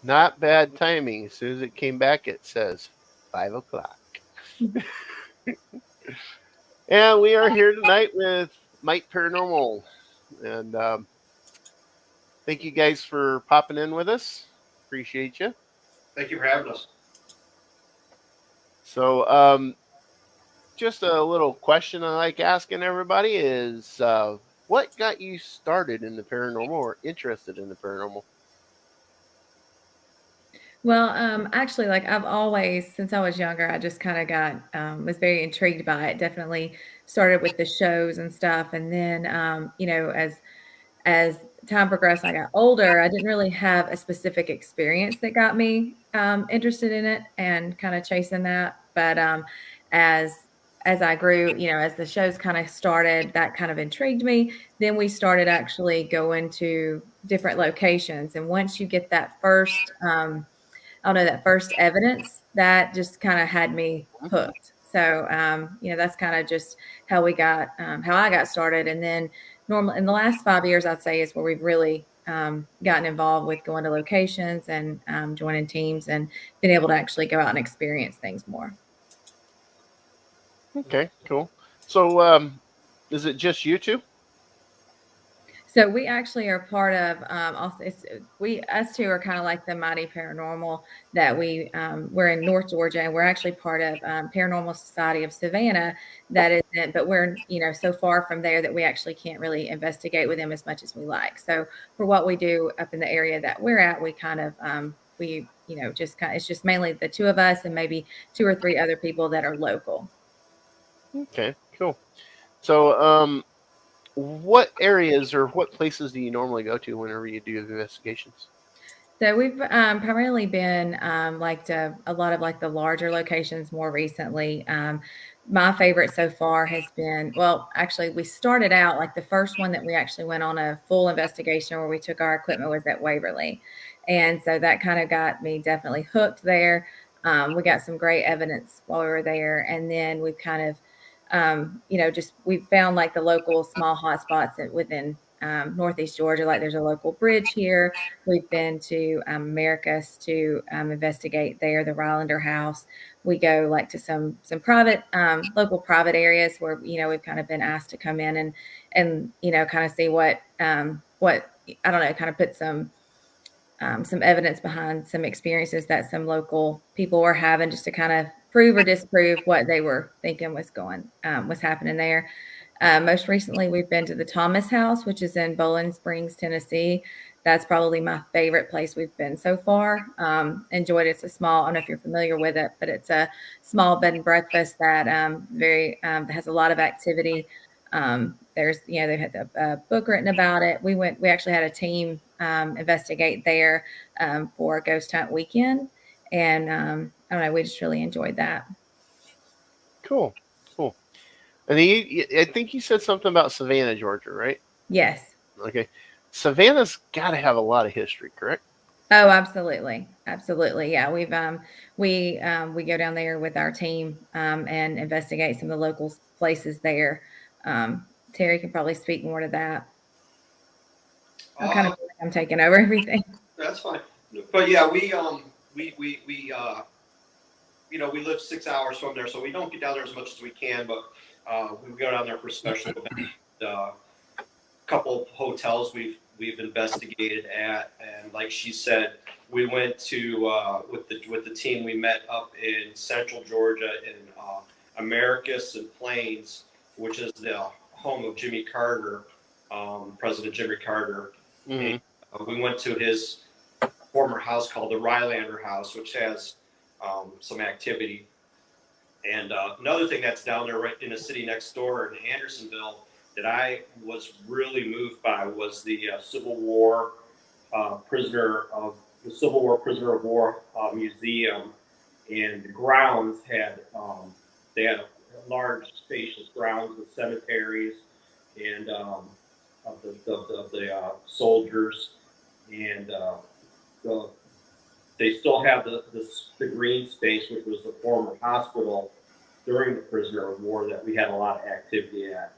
Not bad timing. As soon as it came back, it says 5 o'clock. And we are here tonight with Mike Paranormal. And thank you guys for popping in with us. Appreciate you. Thank you for having us. So, just a little question I like asking everybody is what got you started in the paranormal or interested in the paranormal? Well, actually, like I've always, since I was younger, I just kind of got was very intrigued by it. Definitely started with the shows and stuff, and then as time progressed, I got older. I didn't really have a specific experience that got me interested in it and kind of chasing that. But as as I grew, as the shows kind of started, that kind of intrigued me. Then we started actually going to different locations, and once you get that first I don't know, that first evidence that just kind of had me hooked. So, that's kind of just how I got started. And then normal in the last 5 years, I'd say is where we've really gotten involved with going to locations and joining teams and been able to actually go out and experience things more. Okay, cool. So, is it just you two? So we actually are part of also we us two are kind of like the Mighty Paranormal that we're in North Georgia and we're actually part of Paranormal Society of Savannah that isn't, but we're so far from there that we actually can't really investigate with them as much as we like. So for what we do up in the area that we're at, we kind of we just kind of, it's just mainly the two of us and maybe two or three other people that are local. Okay, cool. So, what areas or what places do you normally go to whenever you do the investigations? So we've primarily been like to a lot of like the larger locations more recently. My favorite so far has been, well, actually, we started out like the first one that we actually went on a full investigation where we took our equipment was at Waverly. And so that kind of got me definitely hooked there. We got some great evidence while we were there. And then we've kind of just we found like the local small hotspots within Northeast Georgia. Like there's a local bridge here. We've been to Americus to investigate there, the Rylander House. We go like to some private, local private areas where we've kind of been asked to come in and kind of see what I don't know, kind of put some evidence behind some experiences that some local people were having, just to kind of prove or disprove what they were thinking was happening there. Most recently, we've been to the Thomas House, which is in Bowling Springs, Tennessee. That's probably my favorite place we've been so far. Enjoyed it. It's a small, I don't know if you're familiar with it, but it's a small bed and breakfast that has a lot of activity. There's, they had a book written about it. We actually had a team investigate there for Ghost Hunt Weekend. And I don't know, we just really enjoyed that. Cool, cool. And I think you said something about Savannah, Georgia, right? Yes. Okay. Savannah's got to have a lot of history, correct? Oh, absolutely. Absolutely. Yeah. We go down there with our team and investigate some of the local places there. Terry can probably speak more to that. I'm kind of Uh, feel like I'm taking over everything. that's fine. But yeah, we we live 6 hours from there, so we don't get down there as much as we can. But we go down there for special events. A couple of hotels we've investigated at, and like she said, we went to with the team. We met up in Central Georgia in Americus and Plains, which is the home of Jimmy Carter, President Jimmy Carter. Mm-hmm. And we went to his former house called the Rylander House, which has some activity. And another thing that's down there, right in the city next door in Andersonville, that I was really moved by was the Civil War prisoner of war museum, and the grounds had they had a large spacious grounds with cemeteries and of the soldiers, and the they still have the green space, which was the former hospital during the prisoner of war that we had a lot of activity at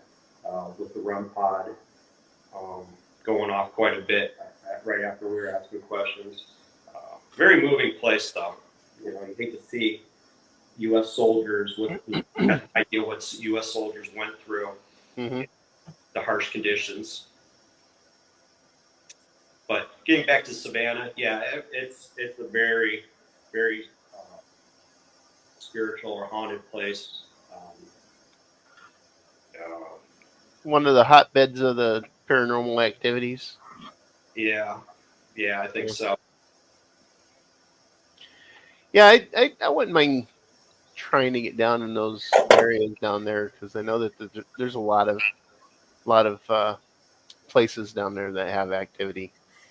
with the REM pod um, going off quite a bit right after we were asking questions. very moving place, though. You know, you hate to see U.S. soldiers with idea what U.S. soldiers went through, Mm-hmm. the harsh conditions. But getting back to Savannah, yeah, it's a very, very spiritual or haunted place. Uh, One of the hotbeds of the paranormal activities. yeah, yeah, I think so. Yeah, I wouldn't mind trying to get down in those areas down there because I know that there's a lot of places down there that have activity.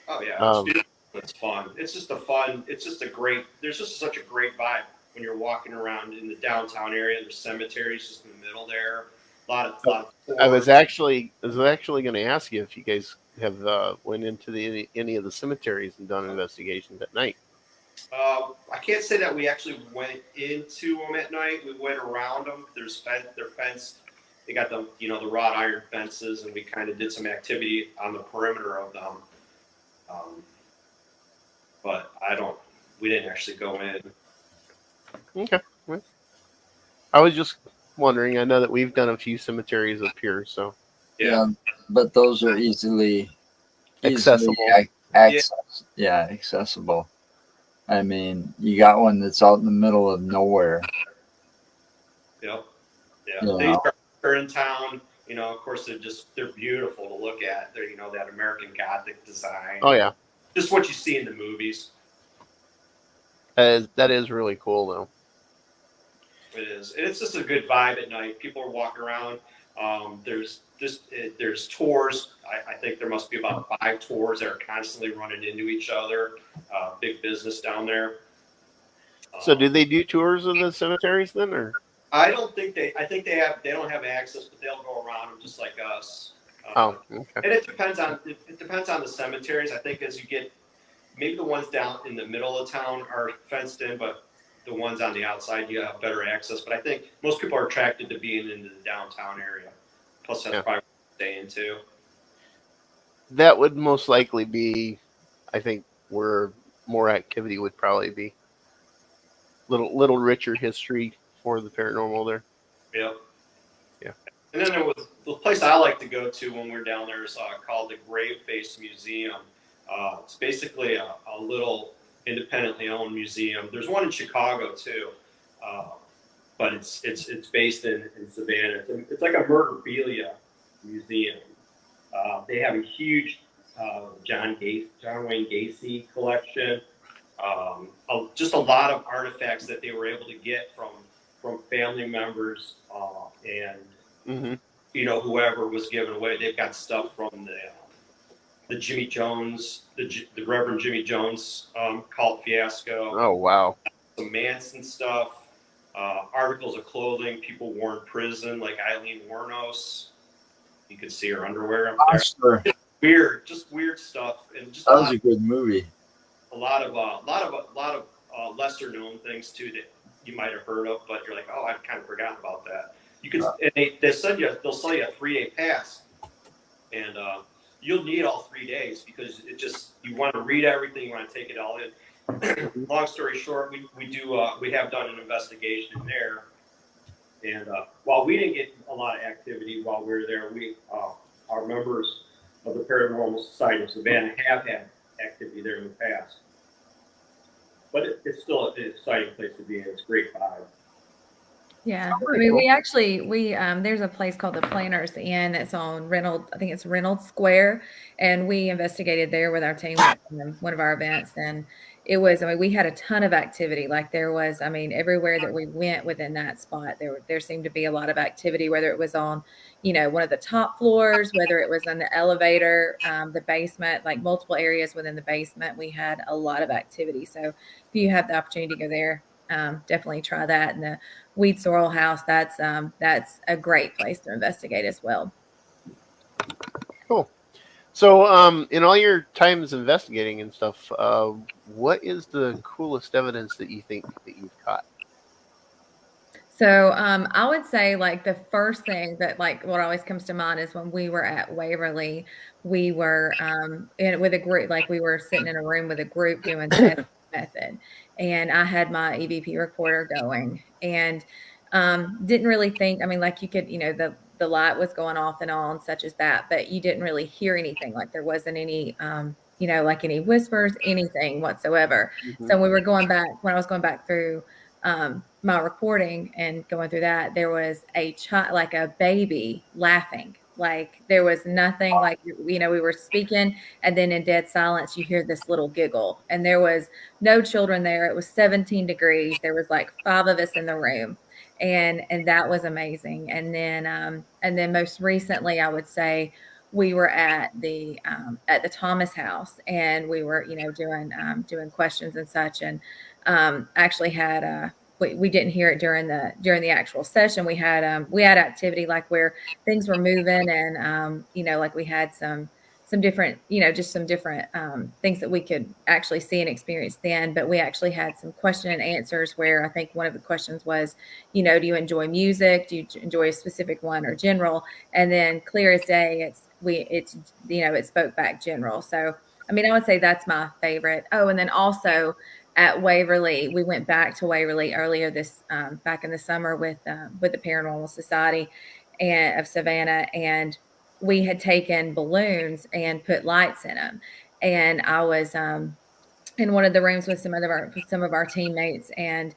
Oh yeah, it's Um, beautiful. It's fun. It's just a fun. It's just a great. There's just such a great vibe when you're walking around in the downtown area. There's cemeteries just in the middle there. A lot of I was tours. actually going to ask you if you guys have went into any of the cemeteries and done investigations at night. I can't say that we actually went into them at night. We went around them. They're fenced. They got the wrought iron fences, and we kind of did some activity on the perimeter of them. Um, but we didn't actually go in. Okay. Well, I was just wondering. I know that we've done a few cemeteries up here, so Yeah. But those are easily accessible. access. Yeah, accessible. I mean, you got one that's out in the middle of nowhere. Yep. Yeah. You They know? are in town. You know, of course, they're beautiful to look at. They're that American Gothic design. Oh yeah, Just what you see in the movies. that is really cool though. It is, and it's just a good vibe at night. People are walking around. There's tours. I think there must be about 5 tours that are constantly running into each other. Big business down there. So, do they do tours of the cemeteries then, or? I don't think they. I think they don't have access, but they'll go around them just like us. Oh, okay. And it depends on the cemeteries. I think as you get, maybe the ones down in the middle of town are fenced in, but the ones on the outside you have better access. But I think most people are attracted to being in the downtown area. Plus, that's probably what they're staying too. That would most likely be, I think, where more activity would probably be. Little richer history for the paranormal there. Yep. Yeah. And then there was the place I like to go to when we're down there is called the Grave Face Museum. It's basically a little independently owned museum. There's one in Chicago too, but it's based in Savannah. It's like a murderabilia museum. They have a huge John Wayne Gacy collection. Just a lot of artifacts that they were able to get from family members and Mm-hmm. whoever was given away. They've got stuff from the Jimmy Jones, the Reverend Jimmy Jones cult fiasco. Oh wow. Some Manson stuff, articles of clothing people wore in prison, like Eileen Wuornos. You could see her underwear up there. Monster. Just weird stuff, and just That was a good movie. a lot of lesser known things too that you might have heard of, but you're like, oh, I've kind of forgotten about that. You could, and they'll sell you a 3-day pass, and you'll need all 3 days because you want to read everything, you want to take it all in. Long story short, we have done an investigation there, and while we didn't get a lot of activity while we were there, our members of the Paranormal Society of Savannah have had activity there in the past. But it's still an exciting place to be in. It's a great vibe. Yeah, I mean, we there's a place called the Planners Inn that's on Reynolds. I think it's Reynolds Square, and we investigated there with our team at one of our events, and it was. I mean, we had a ton of activity. Like there was, I mean, everywhere that we went within that spot, there seemed to be a lot of activity. Whether it was on, one of the top floors, whether it was in the elevator, the basement, like multiple areas within the basement, we had a lot of activity. So if you have the opportunity to go there, definitely try that. And the Weed Sorrel House, that's a great place to investigate as well. Cool. So, in all your times investigating and stuff, what is the coolest evidence that you think that you've caught? So I would say like the first thing that like what always comes to mind is when we were at Waverly, we were with a group, like we were sitting in a room with a group doing tests method. And I had my EVP recorder going and didn't really think, I mean, like you could, the light was going off and on, such as that, but you didn't really hear anything. Like there wasn't any, like any whispers, anything whatsoever. Mhm. So we were going back, when I was going back through my recording and going through that, there was a child, like a baby laughing. Like there was nothing, like, we were speaking and then in dead silence, you hear this little giggle, and there was no children there. It was 17 degrees. There was like 5 of us in the room. And that was amazing. And then most recently, I would say we were at the Thomas house, and we were, doing questions and such, and actually had we didn't hear it during the actual session. We had activity like where things were moving, and like we had some different, just some different things that we could actually see and experience then. But we actually had some question and answers where I think one of the questions was, do you enjoy music? Do you enjoy a specific one or general? And then clear as day, it spoke back general. So, I mean, I would say that's my favorite. Oh, and then also at Waverly, we went back to Waverly earlier back in the summer with the Paranormal Society of Savannah, and we had taken balloons and put lights in them. And I was in one of the rooms with some of our teammates, and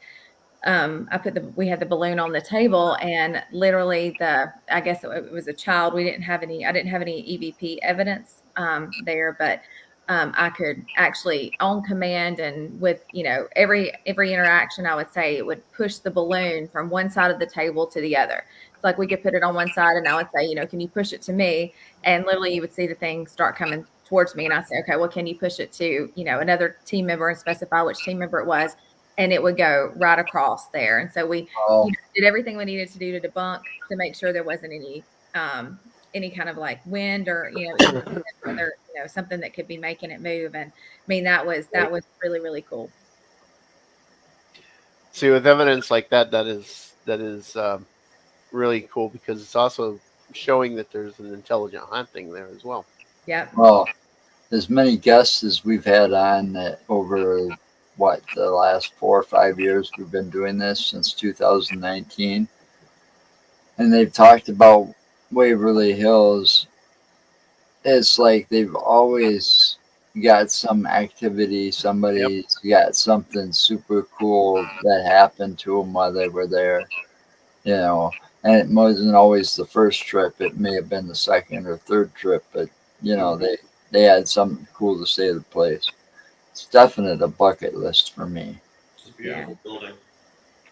we had the balloon on the table, and literally I guess it was a child. I didn't have any EVP evidence there, but I could actually on command and with, every interaction, I would say it would push the balloon from one side of the table to the other. It's like we could put it on one side and I would say, can you push it to me? And literally you would see the thing start coming towards me. And I say, okay, well, can you push it to, another team member and specify which team member it was? And it would go right across there. And so we Oh, did everything we needed to do to debunk, to make sure there wasn't any kind of like wind or, even other, something that could be making it move. And I mean, that was really, really cool. See, with evidence like that, that is really cool because it's also showing that there's an intelligent haunting there as well. Yep. well, as many guests as we've had on over the last 4 or 5 years we've been doing this since 2019, and they've talked about Waverly Hills. It's like they've always got some activity. Yep. Somebody's got something super cool that happened to them while they were there, you know. And it wasn't always the first trip. It may have been the second or third trip, but Mhm. they had something cool to say to the place. It's definitely a bucket list for me. It's a beautiful building.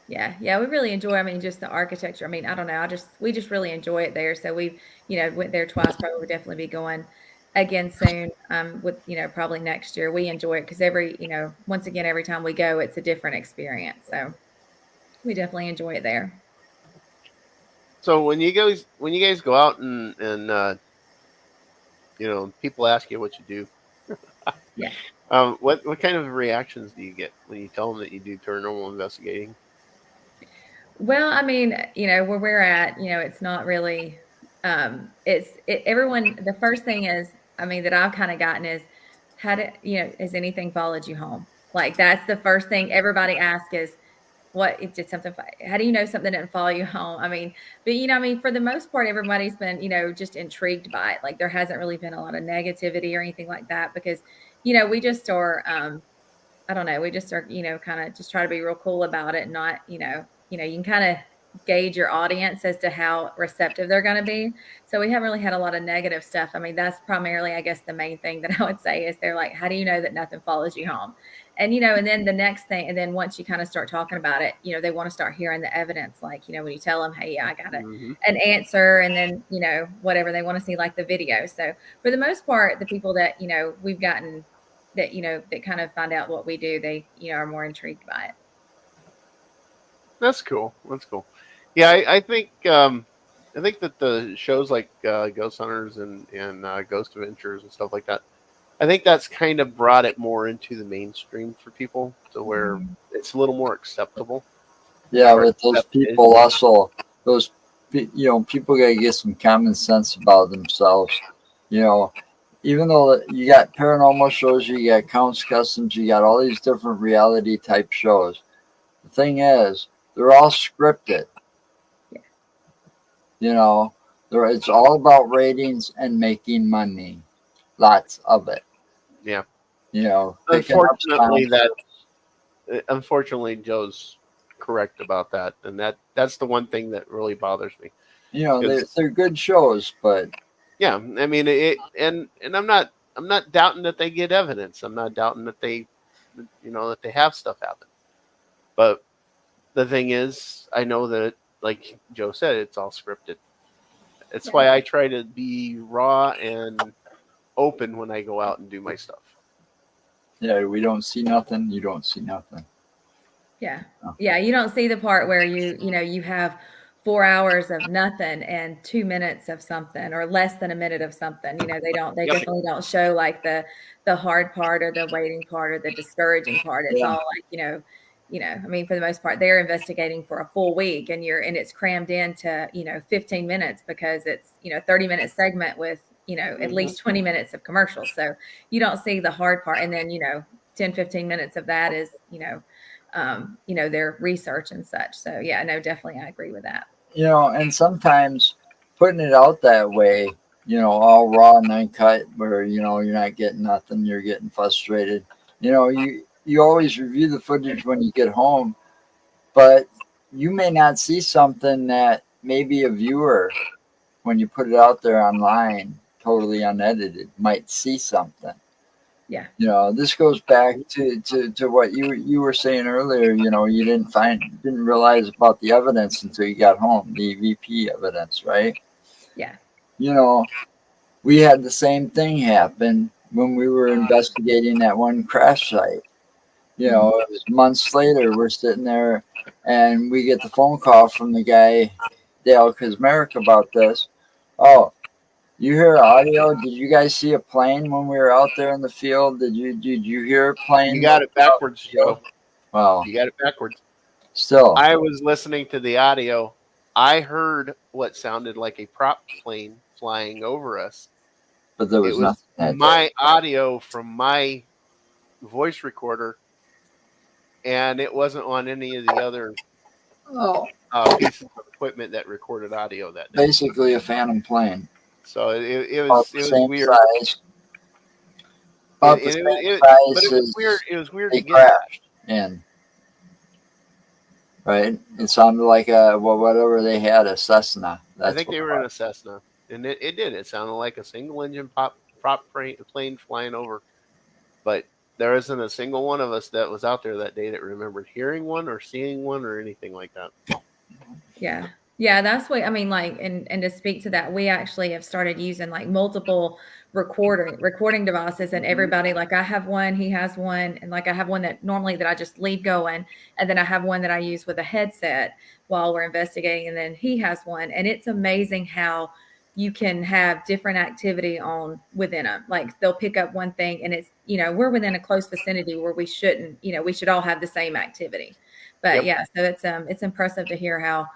Yeah, we really enjoy. I mean, just the architecture. I mean, I don't know. We just really enjoy it there. So we, went there twice. Probably would definitely be going again soon. With probably next year. We enjoy it because once again, every time we go, it's a different experience. So we definitely enjoy it there. So when you guys go out and people ask you what you do, Yeah. what kind of reactions do you get when you tell them that you do paranormal investigating? Well, I mean, where we're at, it's not really, everyone, the first thing is, I mean, that I've kind of gotten is, has anything followed you home? Like, that's the first thing everybody asks is, did something, how do you know something didn't follow you home? I mean, but, I mean, for the most part, everybody's been, just intrigued by it. Like, there hasn't really been a lot of negativity or anything like that because, we just are, I don't know. We just are, kind of just try to be real cool about it. Not, you can kind of gauge your audience as to how receptive they're going to be. So we haven't really had a lot of negative stuff. I mean, that's primarily, I guess, the main thing that I would say is they're like, how do you know that nothing follows you home? And, and then the next thing, and then once you kind of start talking about it, they want to start hearing the evidence. Like, when you tell them, hey, yeah, I got Hmm. an answer. And then, whatever they want to see, like the video. So for the most part, the people that, we've gotten that that kind of find out what we do, they are more intrigued by it. That's cool. That's cool. Yeah, I think that the shows like Ghost Hunters and Ghost Adventures and stuff like that. I think that's kind of brought it more into the mainstream for people, to where Mhm. it's a little more acceptable. Yeah, Or but those accepted. people also, people got to get some common sense about themselves. You know, even though you got paranormal shows, you got Counts Customs, you got all these different reality type shows. The thing is, they're all scripted. Yeah. You know, it's all about ratings and making money. Lots of it. Yeah. You know, picking up sponsors. Unfortunately, Joe's correct about that, and that's the one thing that really bothers me. You know, Because they're good shows, but yeah, I mean and I'm not doubting that they get evidence. I'm not doubting that that they have stuff happen. But the thing is, I know that, like Joe said, it's all scripted. It's Yeah. why I try to be raw and open when I go out and do my stuff. yeah, we don't see nothing. You don't see nothing. Yeah. Oh. Yeah. You don't see the part where you have 4 hours of nothing and 2 minutes of something or less than a minute of something. They Yep. definitely don't show like the hard part or the waiting part or the discouraging part. It's Yeah. all like, I mean, for the most part, they're investigating for a full week and it's crammed into, 15 minutes because it's, 30-minute segment with, at least 20 minutes of commercials. So you don't see the hard part. And then, 10, 15 minutes of that is, their research and such. So yeah, no, definitely, I agree with that. You know, and sometimes putting it out that way, you know, all raw and uncut, where you're not getting nothing, you're getting frustrated. You know, you always review the footage when you get home, but you may not see something that maybe a viewer, when you put it out there online, totally unedited, might see something. Yeah. You know, this goes back to what you were saying earlier. You know, you didn't realize about the evidence until you got home, the EVP evidence, right? Yeah. You know, we had the same thing happen when we were investigating that one crash site. You know, it was months later, we're sitting there and we get the phone call from the guy, Dale Kazmarek, about this. Oh, you hear audio? Did you guys see a plane when we were out there in the field? Did you hear a You plane? got it backwards, Joe. Well, You got it backwards. still, I was listening to the audio. I heard what sounded like a prop plane flying over us. but there It was was nothing that day. my audio from my voice recorder, and it wasn't on any of the other Oh, pieces of equipment that recorded audio that day. basically a phantom plane, So it about was the it was same weird. size, And about the it, same it, but size it was weird. as It was weird they to get that. crashed in. Right? It sounded like whatever they had, a Cessna. I That's think what they it were in was. a Cessna, and it did. It sounded like a single engine prop plane flying over. But there isn't a single one of us that was out there that day that remembered hearing one or seeing one or anything like that. Yeah. Yeah, that's what I mean, like, and to speak to that, we actually have started using like multiple recording devices, and everybody, like, I have one, he has one, and like I have one that normally that I just leave going, and then I have one that I use with a headset while we're investigating, and then he has one, and it's amazing how you can have different activity on within them. Like they'll pick up one thing, and it's we're within a close vicinity where we shouldn't, we should all have the same activity. But Yep. yeah, so it's impressive to hear how,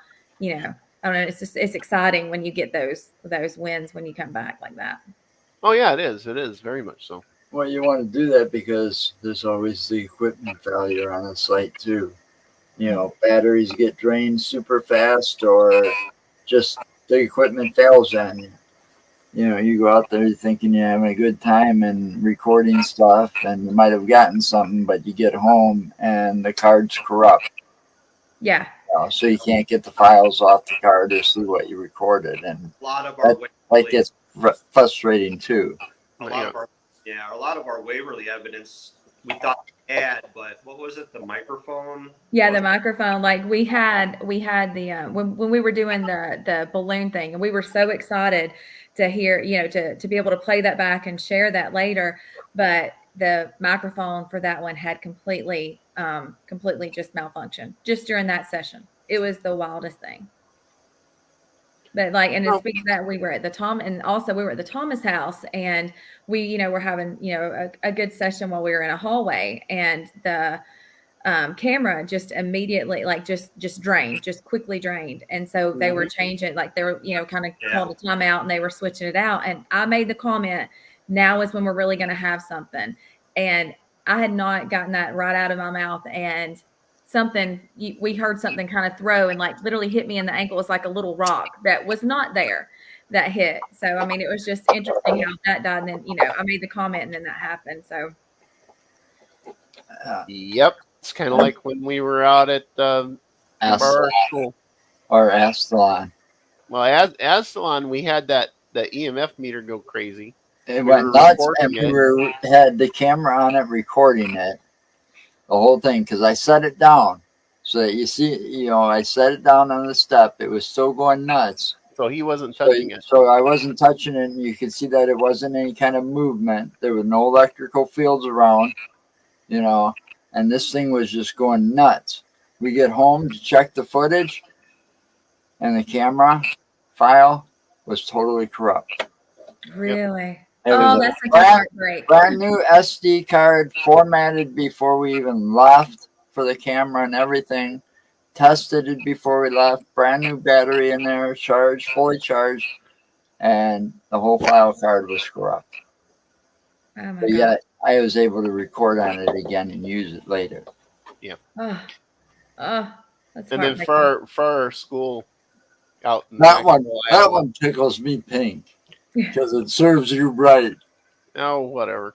I don't know, it's exciting when you get those wins when you come back like that. Oh yeah, it is. It is very much so. Well, you want to do that because there's always the equipment failure on a site too. You know, batteries get drained super fast, or just the equipment fails on you. You know, you go out there thinking you're having a good time and recording stuff, and you might have gotten something, but you get home and the card's corrupt. Yeah. So you can't get the files off the card or see what you recorded, and A lot of our that gets frustrating too. a lot of our a lot of our Waverly evidence we thought we had, but what was it? The microphone? Yeah, the microphone. Like we had the when we were doing the balloon thing, and we were so excited to hear, to be able to play that back and share that later. But the microphone for that one had completely just malfunctioned just during that session. It was the wildest thing. But like, and to speak to that, we were at the Thomas house, and we, were having, a good session while we were in a hallway, and the camera just immediately, like, just drained, just quickly drained. And so they were changing, like they were, kind of called a timeout, and they were switching it out. And I made the comment, now is when we're really going to have something. And I had not gotten that right out of my mouth, and we heard something kind of throw and like literally hit me in the ankle. It was like a little rock that was not there that hit. So, I mean, it was just interesting how that died. And then, I made the comment and then that happened. So, Yep. It's kind of like when we were out at Asylum our school. or Asylum. Well, as Salon, we had the EMF meter go crazy. It We went were nuts, and recording it. had the camera on it, recording it, the whole thing. Because I set it down, so that you see, I set it down on the step. It was still going nuts. So he wasn't touching it. So I wasn't touching it, and you could see that it wasn't any kind of movement. There were no electrical fields around, and this thing was just going nuts. We get home to check the footage, and the camera file was totally corrupt. really? It was That's such a heartbreak. brand new SD card, formatted before we even left for the camera and everything. Tested it before we left. Brand new battery in there, fully charged, and the whole file card was corrupt. Oh my But God. yet I was able to record on it again and use it later. Oh, that's And then heartbreaking. for our school out in That Iowa, one tickles me pink because it serves you right. oh, whatever.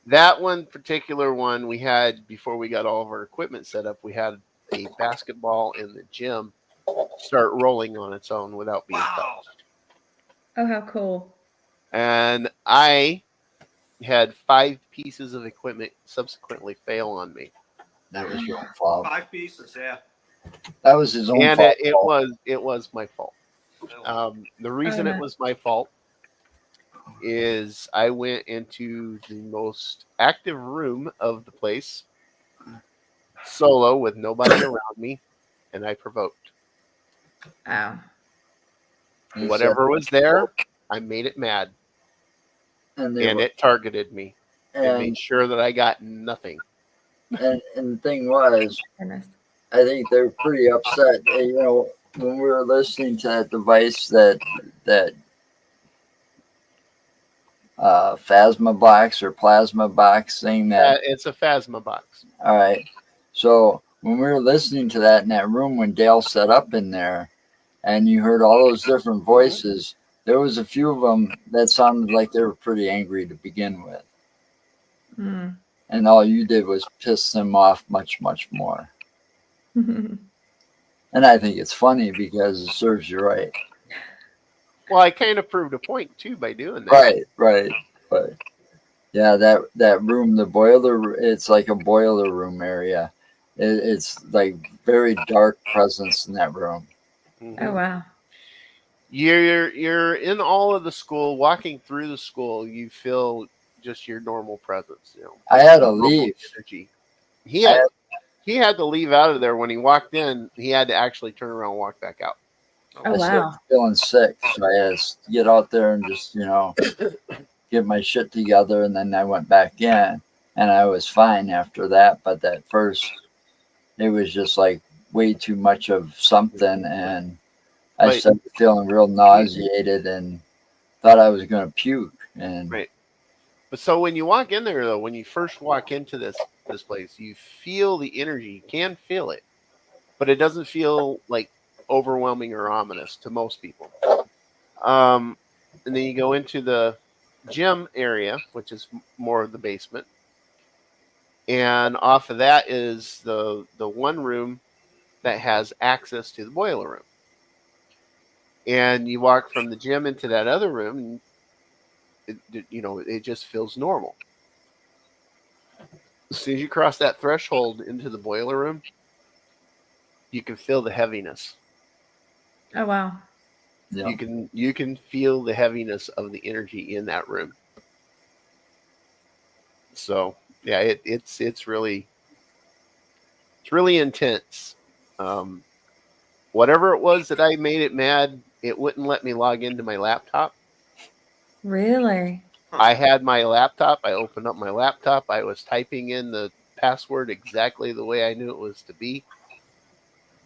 That one particular one we had before we got all of our equipment set up. We had a basketball in the gym start rolling on its own without being touched. Oh, how cool. And I had 5 pieces of equipment subsequently fail on me. That was your own fault. 5 pieces, yeah. That was his own And fault. it was my fault. The reason it was my fault is I went into the most active room of the place solo with nobody around me, and I provoked. Oh. Whatever was there, I made it mad, and it targeted me and made sure that I got nothing. And the thing was, Goodness. I think they're pretty upset. When we were listening to that device, that Phasma box or plasma box thing, that It's a Phasma box. all right. So when we were listening to that in that room when Dale set up in there, and you heard all those different voices, there was a few of them that sounded like they were pretty angry to begin with. Mm. And all you did was piss them off much, much more. And I think it's funny because it serves you right. Well, I kind of proved a point too by doing that. Right. But yeah, that room, the boiler, it's like a boiler room area. It's like very dark presence in that room. Mm-hmm. Oh, wow. You're in all of the school, walking through the school, you feel just your normal presence. I had to leave. Energy. He had to leave out of there when he walked in. He had to actually turn around and walk back out. Oh, I started feeling sick, so I had to get out there and just get my shit together, and then I went back in, and I was fine after that. But at first, it was just like way too much of something, and I started feeling real nauseated and thought I was going to puke. And right. But so when you walk in there, though, when you first walk into this place, you feel the energy. You can feel it, but it doesn't feel like overwhelming or ominous to most people. And then you go into the gym area, which is more of the basement, and off of that is the one room that has access to the boiler room. And you walk from the gym into that other room, and it just feels normal. As soon as you cross that threshold into the boiler room, you can feel the heaviness. Oh, wow. Yeah. You can feel the heaviness of the energy in that room. So yeah, it's really intense. Whatever it was that I made it mad, it wouldn't let me log into my laptop. Really? I had my laptop. I opened up my laptop. I was typing in the password exactly the way I knew it was to be,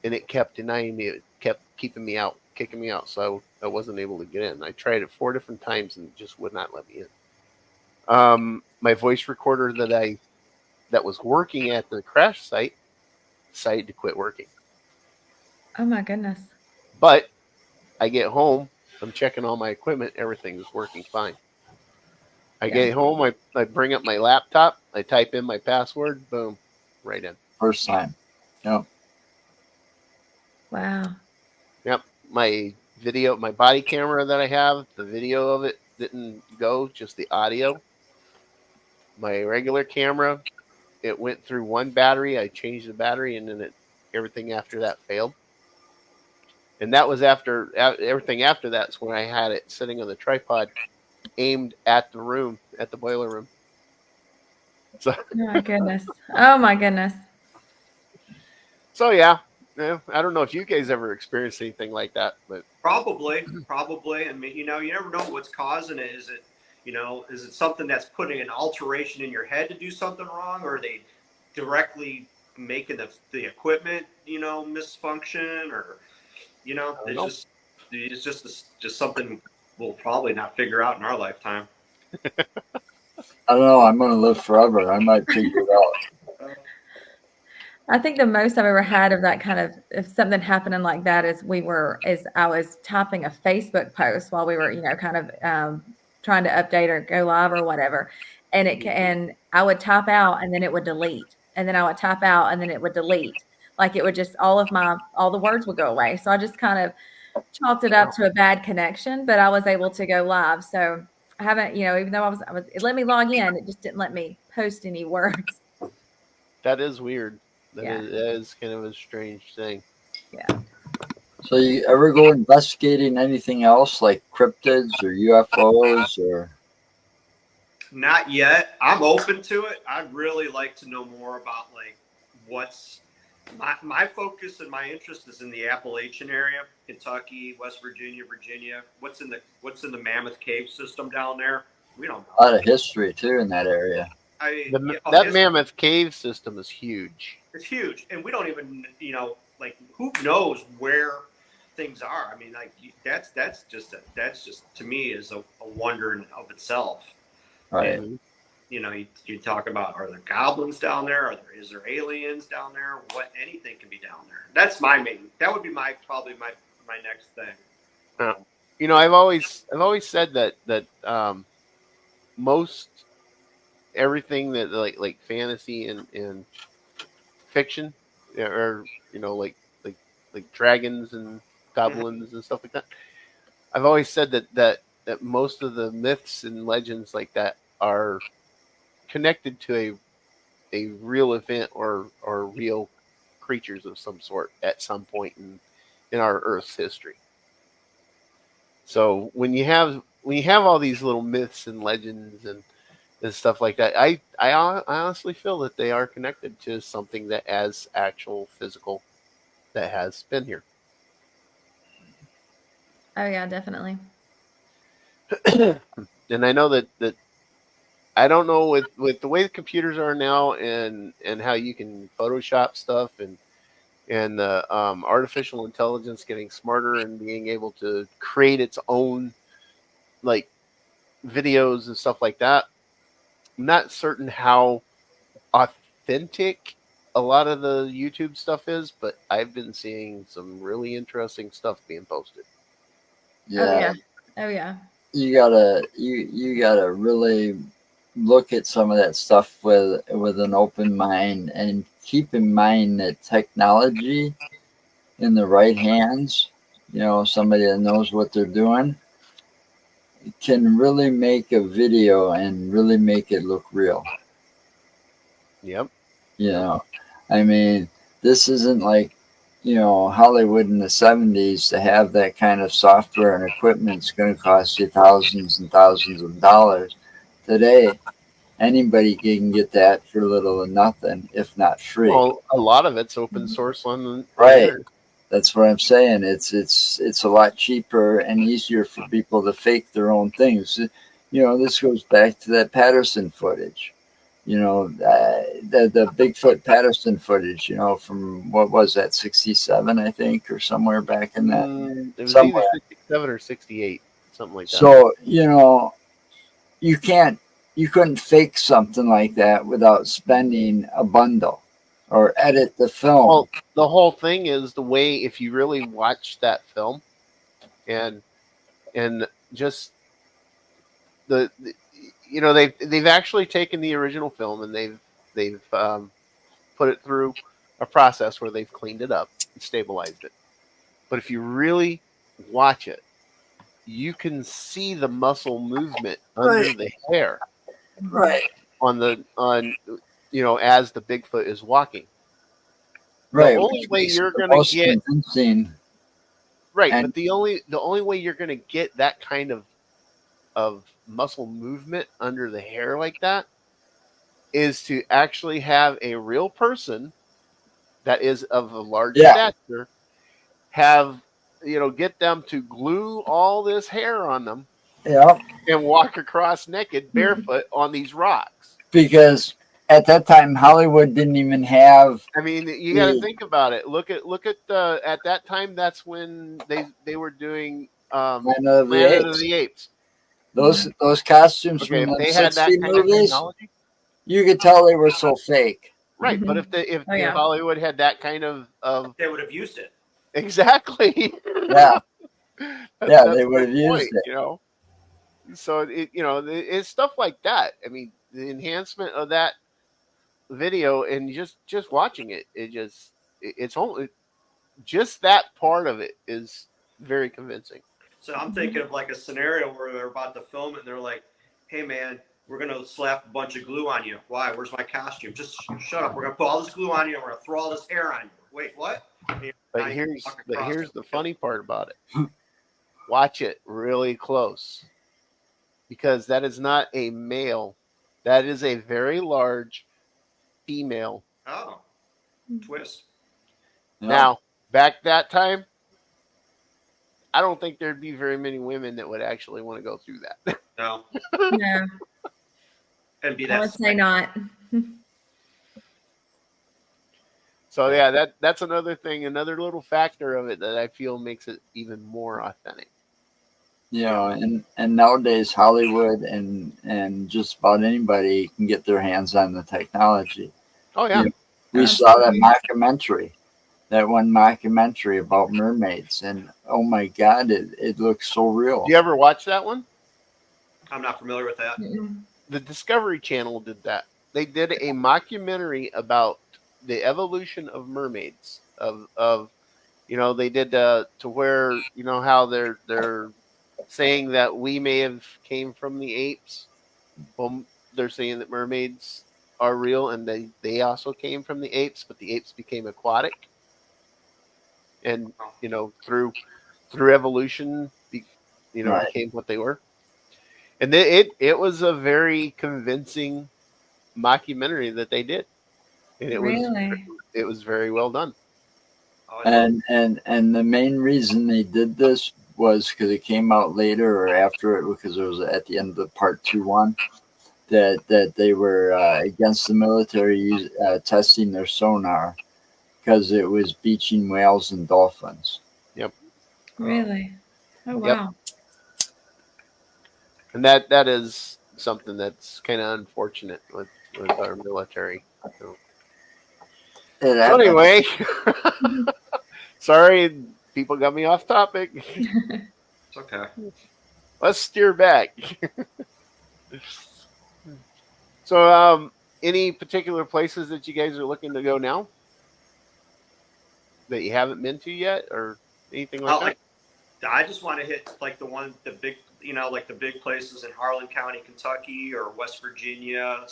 and it kept denying me. It kept keeping me out, kicking me out. So I wasn't able to get in. I tried it 4 different times and it just would not let me in. My voice recorder that was working at the crash site decided to quit working. Oh my goodness. But I get home, I'm checking all my equipment, everything's working fine. I Yeah. get home, I bring up my laptop, I type in my password, boom, right in. First time. Yep. Wow. Yep. My body camera that I have, the video of it didn't go, just the audio. My regular camera, it went through one battery. I changed the battery, and then everything after that failed. And that was after everything after that's when I had it sitting on the tripod, aimed at the room, at the boiler room. So, Oh my goodness. Oh my goodness. so yeah, I don't know if you guys ever experienced anything like that, but Probably. I mean, you never know what's causing it. Is it something that's putting an alteration in your head to do something wrong, or are they directly making the equipment, misfunction, or I don't know. it's just something we'll probably not figure out in our lifetime. I don't know. I'm going to live forever. I might figure it out. I think the most I've ever had of that kind of if something happening like that is I was typing a Facebook post while we were, kind of trying to update or go live or whatever. And I would type out and then it would delete. And then I would type out and then it would delete. Like it would just all the words would go away. So I just kind of chalked it up to a bad connection, but I was able to go live. So I haven't, even though it let me log in, it just didn't let me post any words. That is weird. Yeah. That is kind of a strange thing. Yeah. So you ever go investigating anything else like cryptids or UFOs or? Not yet. I'm open to it. I'd really like to know more about like what's my focus and my interest is in the Appalachian area, Kentucky, West Virginia, Virginia. What's in the Mammoth Cave system down there? We don't A know. lot of history too in that area. That Mammoth Cave system is huge. It's huge, and we don't even like who knows where things are. I mean, like that's just to me is a wonder in of itself. Right. And, you talk about, are there goblins down there? Is there aliens down there? Anything can be down there. That's that would be probably my next thing. I've always said that most everything that like fantasy and fiction, or like dragons and goblins and stuff like that. I've always said that most of the myths and legends like that are connected to a real event or real creatures of some sort at some point in our Earth's history. So when you have all these little myths and legends and stuff like that, I honestly feel that they are connected to something that has actual physical that has been here. Oh yeah, definitely. And I know that I don't know with the way the computers are now and how you can Photoshop stuff and the artificial intelligence getting smarter and being able to create its own like videos and stuff like that. I'm not certain how authentic a lot of the YouTube stuff is, but I've been seeing some really interesting stuff being posted. Yeah. Oh yeah. You gotta really look at some of that stuff with an open mind and keep in mind that technology in the right hands, somebody that knows what they're doing, can really make a video and really make it look real. Yep. I mean, this isn't like, Hollywood in the 70s. To have that kind of software and equipment is going to cost you thousands and thousands of dollars. Today, anybody can get that for little or nothing, if not free. Well, a lot of it's open source on right. That's what I'm saying. It's a lot cheaper and easier for people to fake their own things. This goes back to that Patterson footage. The Bigfoot Patterson footage. From what was that, 67, I think, or somewhere back in that. It was somewhere. 7 or 68, something like that. So, you couldn't fake something like that without spending a bundle or edit the film. Well, the whole thing is the way, if you really watch that film and just the they've actually taken the original film and they've put it through a process where they've cleaned it up and stabilized it. But if you really watch it, you can see the muscle movement under the hair Right. on as the Bigfoot is walking. Right. The only Which way makes you're it the gonna most get convincing. right, And- but the only way you're gonna get that kind of muscle movement under the hair like that is to actually have a real person that is of a large Yeah. stature get them to glue all this hair on them Yeah. and walk across naked barefoot on these rocks. Because at that time, Hollywood didn't even have. I mean, you got to think about it. Look at at that time. That's when they were doing Planet of the Planet of Apes. the Apes. Those costumes Okay, from if the they had that 60 kind of movies, technology, you could tell they were so fake. right? But Mhm. if Oh, yeah. Hollywood had that kind of They would have used it. exactly, Yeah. Yeah, that's they would my have used point, it. So it's stuff like that. I mean, the enhancement of that video and just watching it's only just that part of it is very convincing. So I'm thinking of like a scenario where they're about to film it and they're like, "Hey man, we're gonna slap a bunch of glue on you. Why? Where's my costume? Just shut up. We're gonna put all this glue on you and we're gonna throw all this hair on you. Wait, what?" And But here's the funny part about it. Watch it really close because that is not a male. That is a very large female. Oh, twist. Yeah. Now, back that time, I don't think there'd be very many women that would actually want to go through that. No, No, and be I would that. say not. So yeah, that's another thing, another little factor of it that I feel makes it even more authentic. And nowadays Hollywood and just about anybody can get their hands on the technology. Oh yeah. Yeah. We saw that one mockumentary about mermaids, and oh my God, it looks so real. Do you ever watch that one? I'm not familiar with that. The Discovery Channel did that. They did a mockumentary about the evolution of mermaids. They did to where how they're saying that we may have came from the apes. Well, they're saying that mermaids are real and they also came from the apes, but the apes became aquatic, and through evolution, Right. became what they were. And it was a very convincing mockumentary that they did, and Really? it was very well done. Oh, I love And the main reason they did this was because it came out later or after it, because it was at the end of the part 2-1 that they were against the military testing their sonar because it was beaching whales and dolphins. Yep. Really? Oh Yep. wow. And that is something that's kind of unfortunate with our military. So anyway, sorry, people got me off topic. It's okay. Let's steer back. So, any particular places that you guys are looking to go now that you haven't been to yet, or anything like that? I just want to hit like the big places in Harlan County, Kentucky, or West Virginia.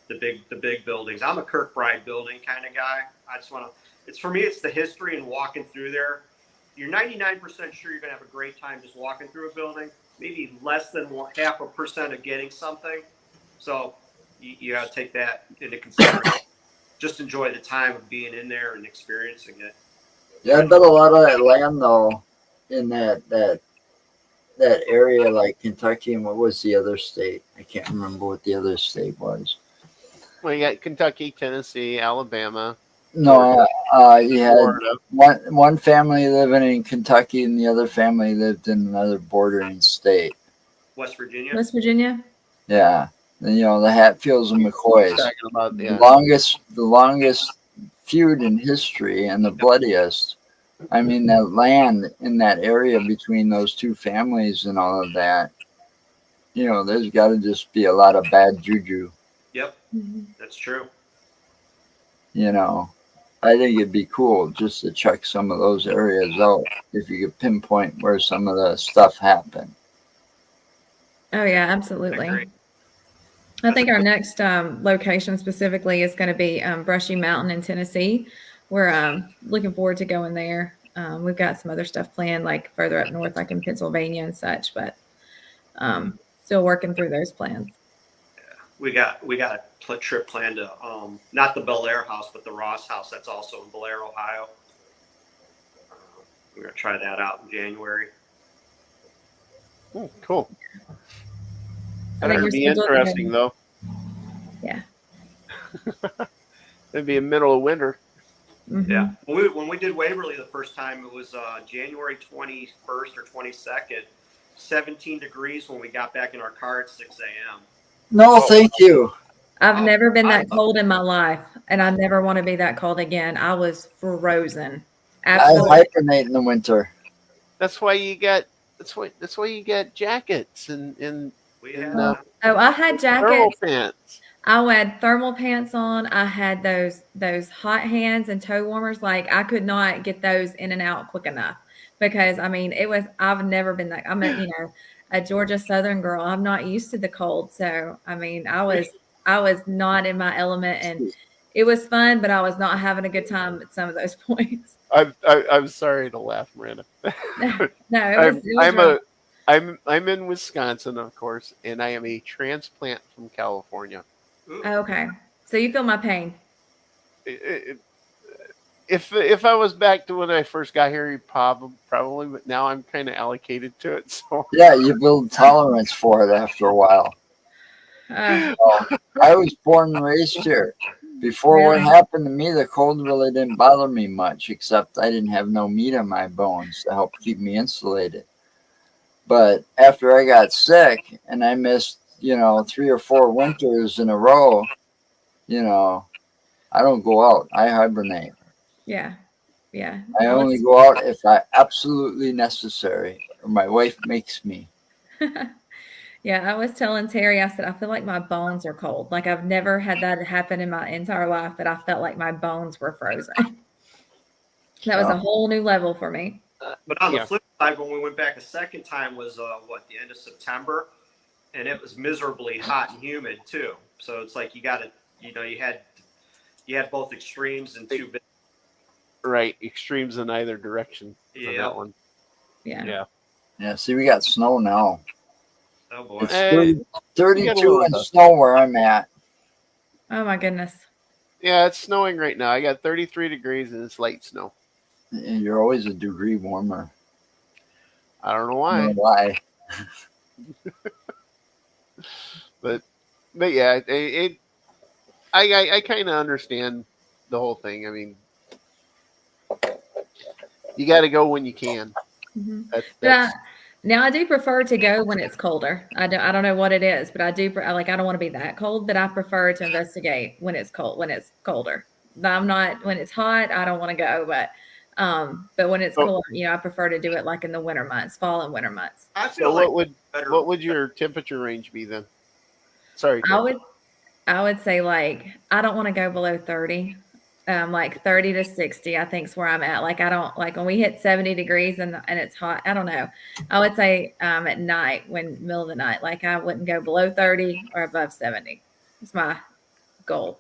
The big buildings. I'm a Kirkbride building kind of guy. I just want to. It's for me. It's the history and walking through there. You're 99% sure you're gonna have a great time just walking through a building. Maybe less than 0.5% of getting something. So you got to take that into consideration. Just enjoy the time of being in there and experiencing it. Yeah, I bet a lot of that land though in that area, like Kentucky, and what was the other state? I can't remember what the other state was. Well, you got Kentucky, Tennessee, Alabama. No, You had Florida. one family living in Kentucky, and the other family lived in another bordering state. West Virginia. West Virginia. Yeah, and, the Hatfields and McCoys. Talking about The longest feud in history and the bloodiest. I mean, that land in that area between those two families and all of that. There's got to just be a lot of bad juju. Yep, Mhm. that's true. I think it'd be cool just to check some of those areas out if you could pinpoint where some of the stuff happened. Oh yeah, I absolutely. agree. I think our next location specifically is going to be Brushy Mountain in Tennessee. We're looking forward to going there. We've got some other stuff planned, like further up north, like in Pennsylvania and such, but still working through those plans. We got a trip planned to not the Bel Air house, but the Ross house. That's also in Bel Air, Ohio. We're gonna try that out in January. Cool. I think That'd we're be scheduled to go- interesting, though. Yeah. It'd be in the middle of winter. Mhm. Yeah. When we did Waverly the first time, it was January 21st or 22nd, 17 degrees when we got back in our car at 6 a.m. No, thank you. I've Oh, never been I that love cold in my life, and I never want to be that cold again. I was frozen. I Absolutely. hibernate in the winter. That's why you get. That's why you get jackets and We and had Oh, I had thermal jackets. pants. I had thermal pants on. I had those hot hands and toe warmers. Like I could not get those in and out quick enough because I mean it was. I've never been that. I'm a Georgia Southern girl. I'm not used to the cold, so I mean I was not in my element, and it was fun, but I was not having a good time at some of those points. I'm sorry to laugh, Miranda. No, it was rough. I'm in Wisconsin, of course, and I am a transplant from California. Okay, so you feel my pain. It- if I was back to when I first got here, probably, but now I'm kind of allocated to it. So Yeah, you build tolerance for it after a while. Uh, I was born and raised here. Before what Really? happened to me, the cold really didn't bother me much, except I didn't have no meat on my bones to help keep me insulated. But after I got sick and I missed, 3 or 4 winters in a row, I don't go out. I hibernate. yeah, yeah. I Well, only go out if I absolutely necessary, or my wife makes me. yeah, I was telling Terry, I said, I feel like my bones are cold. Like I've never had that happen in my entire life, but I felt like my bones were frozen. That was a whole new level for me. But on the yeah, flip side, when we went back a second time was the end of September, and it was miserably hot and humid too. So it's like you got to, you had both extremes and two big. right. Extremes in either direction on Yeah. that one. Yeah. Yeah. Yeah, see, we got snow now. Oh boy. It's Eh, 30, we got a 32 little inch dust. snow where I'm at. Oh my goodness. Yeah, it's snowing right now. I got 33 degrees and it's light snow. And you're always a degree warmer. I don't know I don't know why, why. but yeah, I kind of understand the whole thing. I mean, you got to go when you can. Mhm. But That's now I do prefer to go when it's colder. I don't know what it is, but I do like I don't want to be that cold, but I prefer to investigate when it's cold when it's colder. I'm not when it's hot, I don't want to go, but when it's so. cold, I prefer to do it like in the winter months, fall and winter months. I So feel like better. what would your temperature range be then? Sorry, I Ted. would I would say like I don't want to go below 30. Like 30 to 60, I think is where I'm at. Like I don't like when we hit 70 degrees and it's hot. I don't know. I would say at night when middle of the night, like I wouldn't go below 30 or above 70. It's my goal.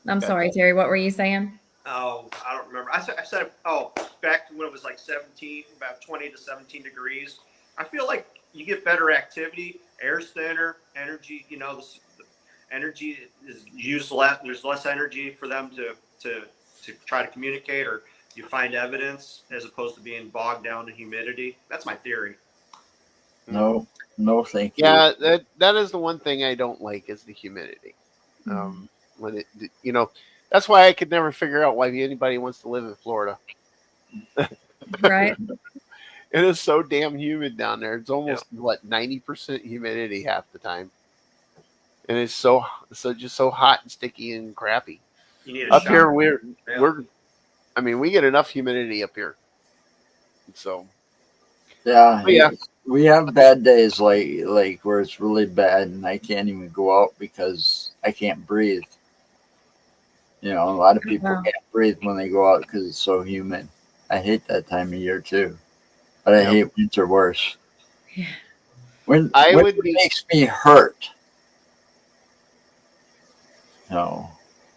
I'm Okay. sorry, Terry. What were you saying? Oh, I don't remember. I said back to when it was like 17, about 20 to 17 degrees. I feel like you get better activity, air's thinner, energy. The energy is used less. There's less energy for them to try to communicate, or you find evidence as opposed to being bogged down in humidity. That's my theory. No, no, thank you. Yeah, that is the one thing I don't like is the humidity. Mhm. When That's why I could never figure out why anybody wants to live in Florida. Right. It is so damn humid down there. It's Yeah. almost what 90% humidity half the time, and it's so hot and sticky and crappy. You need a Up shower. here, we're Yeah. we're I mean, we get enough humidity up here. So Yeah, but yeah, we have bad days like where it's really bad and I can't even go out because I can't breathe. You know, a lot of people Wow. can't breathe when they go out because it's so humid. I hate that time of year too, but I Yep. hate winter worse. Yeah. I Winter would be. makes me hurt. No,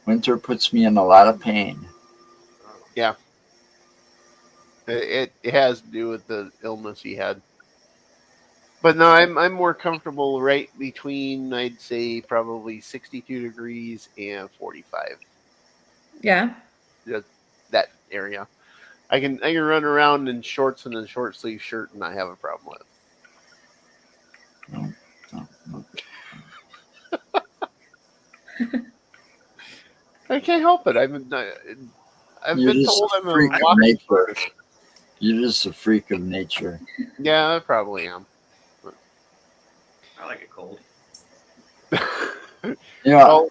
winter puts me in a lot of pain. Yeah, it has to do with the illness he had. But no, I'm more comfortable right between, I'd say, probably 62 degrees and 45. Yeah. Just that area. I can run around in shorts and a short sleeve shirt and not have a problem with No, no, no. it. I can't help it. I've You're been just a told I'm freak a of walking nature. furnace. You're just a freak of nature. Yeah, I probably am. I like it cold. You know, Well,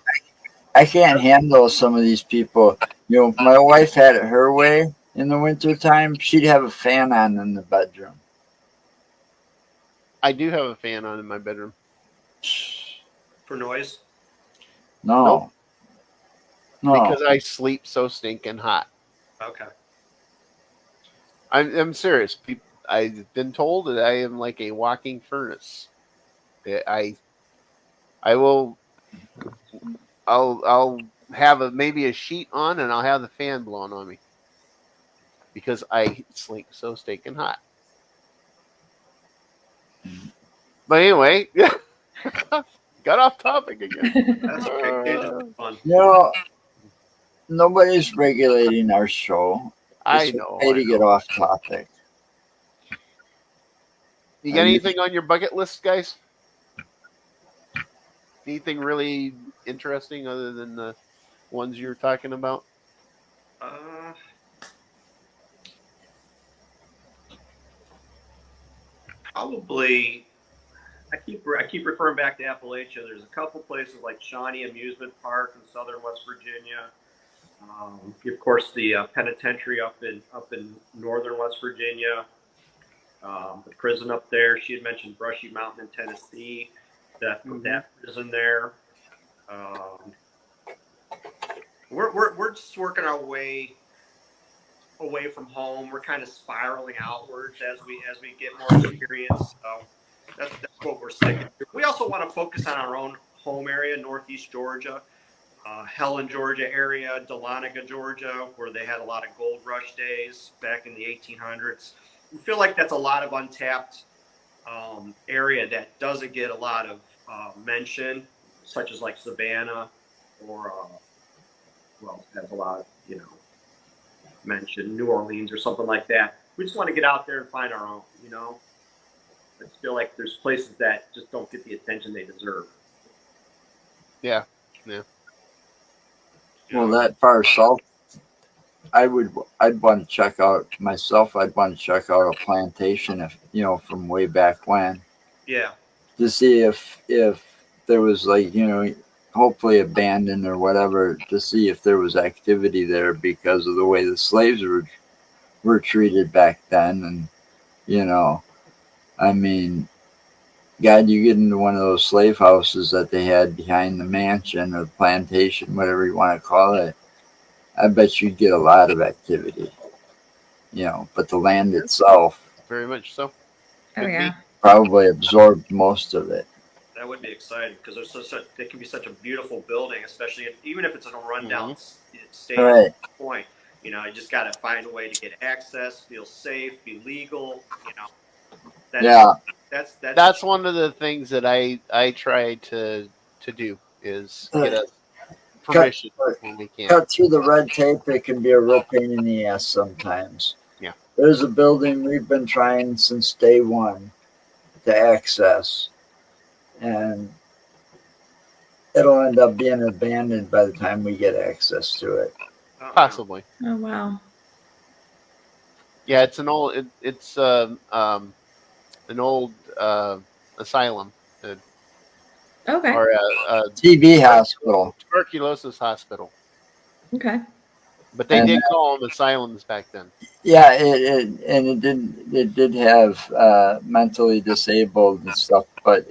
I can't handle some of these people. You know, if my wife had it her way in the wintertime, she'd have a fan on in the bedroom. I do have a fan on in my bedroom. For noise? Nope, No, no. because I sleep so stinking hot. Okay. I'm serious. I've been told that I am like a walking furnace. That I will I'll have maybe a sheet on and I'll have the fan blowing on me because I sleep so stinking hot. But anyway, got off topic again. That's okay. Tangents are fun. You know, nobody's regulating our show. I It's know. okay I to get know. off topic. You I got mean, anything on your bucket list, guys? Anything really interesting other than the ones you were talking about? Uh, Probably. I keep referring back to Appalachia. There's a couple places like Shawnee Amusement Park in southern West Virginia. Of course, the penitentiary up in northern West Virginia. The prison up there. She had mentioned Brushy Mountain in Tennessee. That prison there. Um, we're just working our way away from home. We're kind of spiraling outwards as we get more experience. So that's what we're sticking to. We also want to focus on our own home area, Northeast Georgia, Helen, Georgia area, Dahlonega, Georgia, where they had a lot of gold rush days back in the 1800s. We feel like that's a lot of untapped area that doesn't get a lot of mention, such as like Savannah or well, has a lot of mention New Orleans or something like that. We just want to get out there and find our own. I just feel like there's places that just don't get the attention they deserve. Yeah. Yeah. well, that far south, I'd want to check out myself. I'd want to check out a plantation, if from way back when, Yeah. to see if there was hopefully abandoned or whatever, to see if there was activity there because of the way the slaves were treated back then. And I mean, God, you get into one of those slave houses that they had behind the mansion or the plantation, whatever you want to call it. I bet you'd get a lot of activity, but the land itself Very much so. Oh Could yeah. be. probably absorbed most of it. That would be exciting because they can be such a beautiful building, especially even if it's in a rundown state. Right. Point, you just got to find a way to get access, feel safe, be legal. That's, Yeah. That's one of the things that I try to do is get us permission when we can. Cut through the red tape, it can be a real pain in the ass sometimes. Yeah. There's a building we've been trying since day one to access. And it'll end up being abandoned by the time we get access to it. Possibly. Oh, wow. Yeah, it's an old. It's an old asylum Okay. or a TB hospital. tuberculosis hospital, Okay. but they And did call them asylums back then. yeah, it did have mentally disabled and stuff, but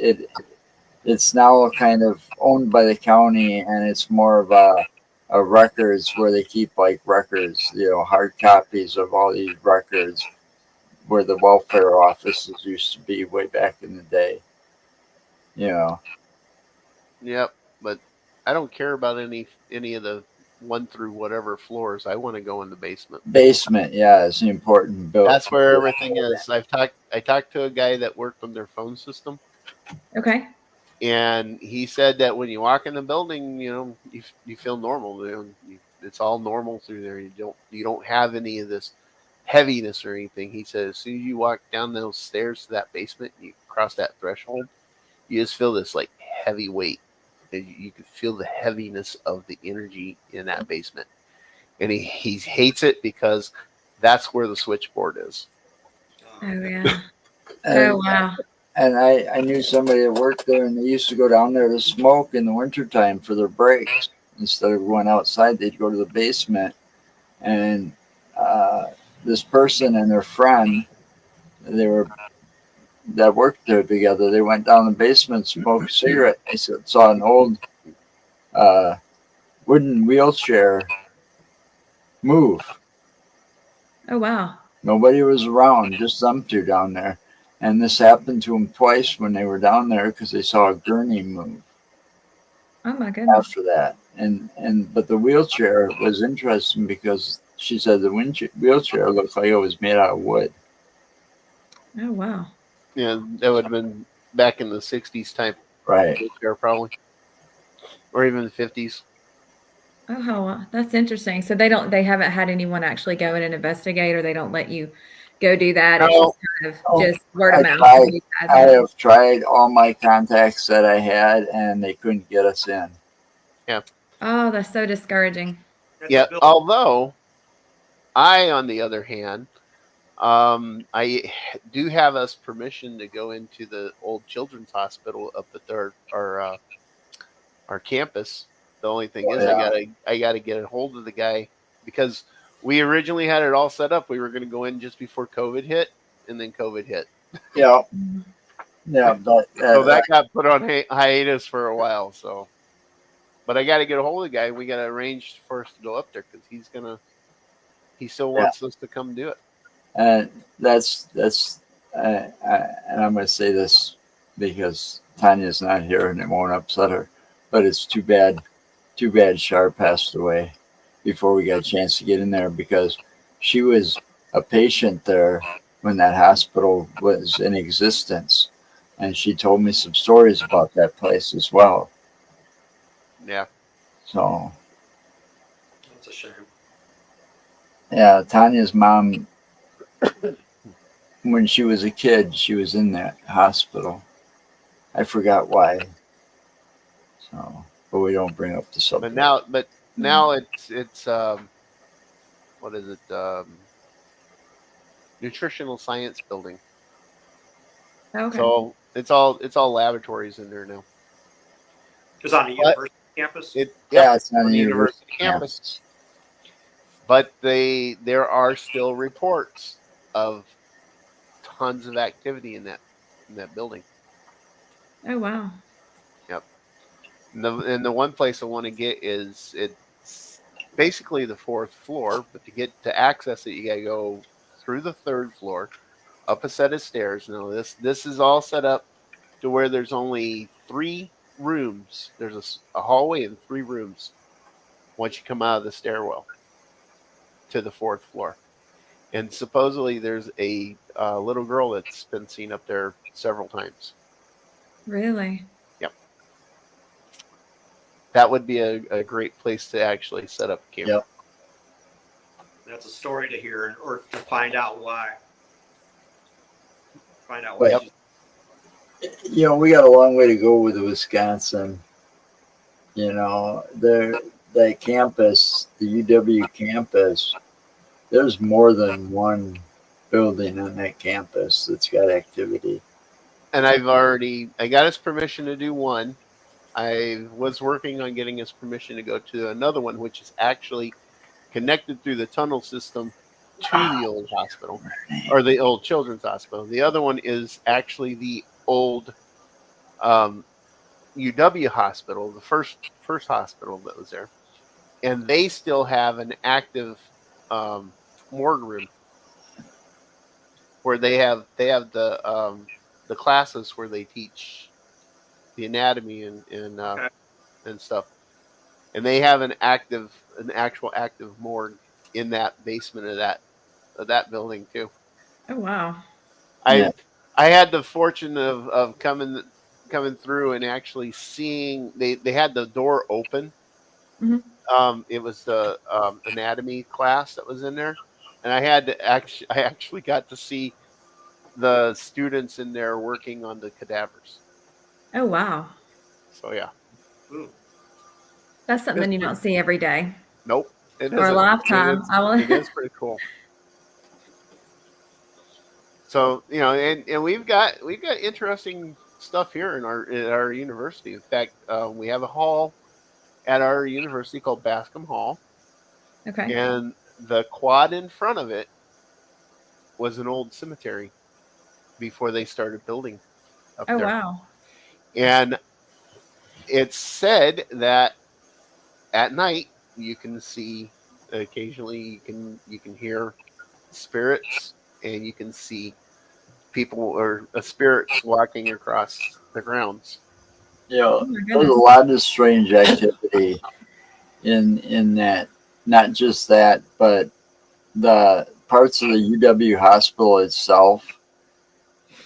it's now kind of owned by the county, and it's more of a records where they keep like records, hard copies of all these records, where the welfare offices used to be way back in the day. You know, Yep, but I don't care about any of the one through whatever floors. I want to go in the basement. basement, yeah, is an important build. That's where everything is. I talked to a guy that worked on their phone system, Okay. and he said that when you walk in the building, you feel normal. It's all normal through there. You don't have any of this heaviness or anything. He said as soon as you walk down those stairs to that basement, and you cross that threshold, you just feel this like heavy weight. And you can feel the heaviness of the energy in that basement, and he hates it because that's where the switchboard is. Oh, yeah. And, Oh, wow. and I knew somebody that worked there, and they used to go down there to smoke in the wintertime for their breaks. Instead of going outside, they'd go to the basement. And this person and their friend, they were that worked there together. They went down the basement, smoked a cigarette. They saw an old uh, wooden wheelchair move. Oh, wow. Nobody was around, just them two down there. And this happened to them twice when they were down there because they saw a gurney move Oh, my goodness. after that. But the wheelchair was interesting because she said the wheelchair looked like it was made out of wood. Oh, wow. Yeah, that would have been back in the '60s type Right. wheelchair, probably, or even the '50s. Oh, that's interesting. So they haven't had anyone actually go in and investigate, or they don't let you go do that. It's No, just kind of just word of I mouth. tried. from you guys. I have tried all my contacts that I had, and they couldn't get us in. yeah, Oh, that's so discouraging. yeah. Although I, on the other hand, I do have us permission to go into the old children's hospital up at our campus. The only thing is, Yeah. I gotta get a hold of the guy because we originally had it all set up. We were going to go in just before COVID hit, and then COVID hit. Yeah. Mhm. Yeah. But So that got put on hiatus for a while. So, but I got to get a hold of the guy. We got to arrange for us to go up there because he still wants us to come do it. and that's and I'm going to say this because Tanya's not here and it won't upset her, but it's too bad. Too bad Shar passed away before we got a chance to get in there because she was a patient there when that hospital was in existence, and she told me some stories about that place as well. Yeah. So That's a shame. yeah, Tanya's mom, when she was a kid, she was in that hospital. I forgot why. So, but we don't bring up the subject. But now it's what is it? Nutritional science building. Okay. So it's all laboratories in there now. It's on the university campus. Yeah, it's on on the the university university campus. But there are still reports of tons of activity in that building. Oh, wow. Yep. And the one place I want to get is it's basically the fourth floor, but to access it, you got to go through the third floor, up a set of stairs. Now this is all set up to where there's only 3 rooms. There's a hallway and 3 rooms once you come out of the stairwell to the fourth floor. And supposedly there's a little girl that's been seen up there several times. Really? Yep. That would be a great place to actually set up camp. Yep. That's a story to hear or to find out why. Find out why. Yep. She's, We got a long way to go with the Wisconsin You know, that campus, the UW campus, there's more than one building on that campus that's got activity. And I got his permission to do one. I was working on getting his permission to go to another one, which is actually connected through the tunnel system to the old hospital or the old children's hospital. The other one is actually the old um, UW hospital, the first hospital that was there, and they still have an active um, morgue room where they have the classes where they teach the anatomy Okay. and stuff, and they have an actual active morgue in that basement of that building too. Oh, wow. Yeah, I I had the fortune of coming through and actually seeing they had the door open. Mhm. It was the anatomy class that was in there, and I actually got to see the students in there working on the cadavers. Oh, wow. So yeah, Ooh. That's something it's you don't see every day nope, it or a isn't. lifetime. I will. It is pretty cool. So and we've got interesting stuff here in our university. In fact, we have a hall at our university called Bascom Hall, Okay. and the quad in front of it was an old cemetery before they started building up Oh, there. wow. And it's said that at night you can see occasionally you can hear spirits and you can see people or spirits walking across the grounds. you know, Oh, my there's a goodness. lot of strange activity in that. Not just that, but the parts of the UW hospital itself.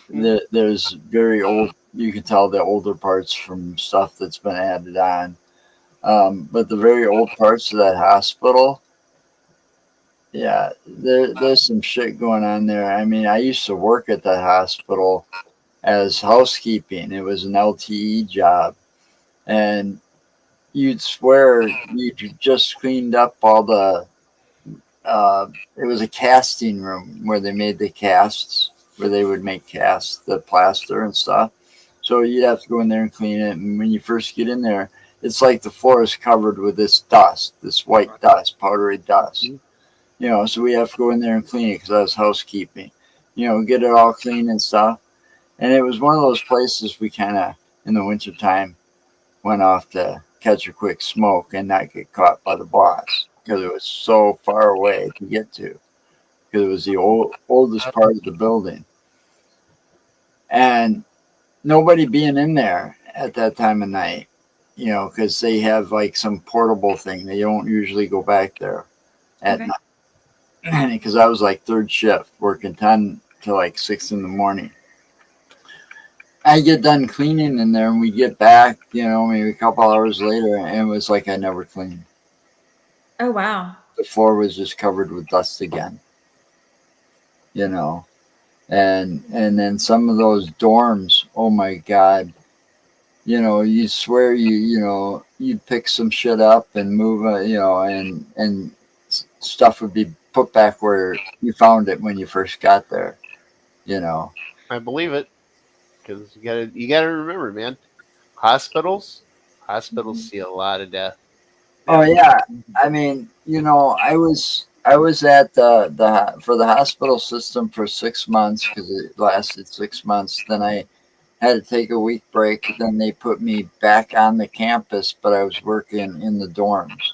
There's very old. You can tell the older parts from stuff that's been added on. But the very old parts of that hospital, yeah, there's some shit going on there. I mean, I used to work at that hospital as housekeeping. It was an LTE job, and you'd swear you just cleaned up all the. It was a casting room where they made the casts, where they would make casts, the plaster and stuff. So you'd have to go in there and clean it. And when you first get in there, it's like the floor is covered with this dust, this white dust, powdery dust. Mhm. So we have to go in there and clean it because I was housekeeping. Get it all clean and stuff. And it was one of those places we kind of, in the wintertime, went off to catch a quick smoke and not get caught by the boss because it was so far away to get to because it was the oldest part of the building. And nobody being in there at that time of night, because they have like some portable thing. They don't usually go back there at Okay. night because I was like third shift working 10 to like 6 in the morning. I get done cleaning in there and we get back, maybe a couple hours later, and it was like I never cleaned. Oh, wow. The floor was just covered with dust again, you know. And then some of those dorms, oh my God, you swear you'd pick some shit up and move, and stuff would be put back where you found it when you first got there, you know. I believe it because you gotta remember, man. Hospitals hospitals Mhm. see a lot of death. Oh Yeah. yeah, I mean, I was at the for the hospital system for 6 months because it lasted 6 months. Then I had to take a week break. Then they put me back on the campus, but I was working in the dorms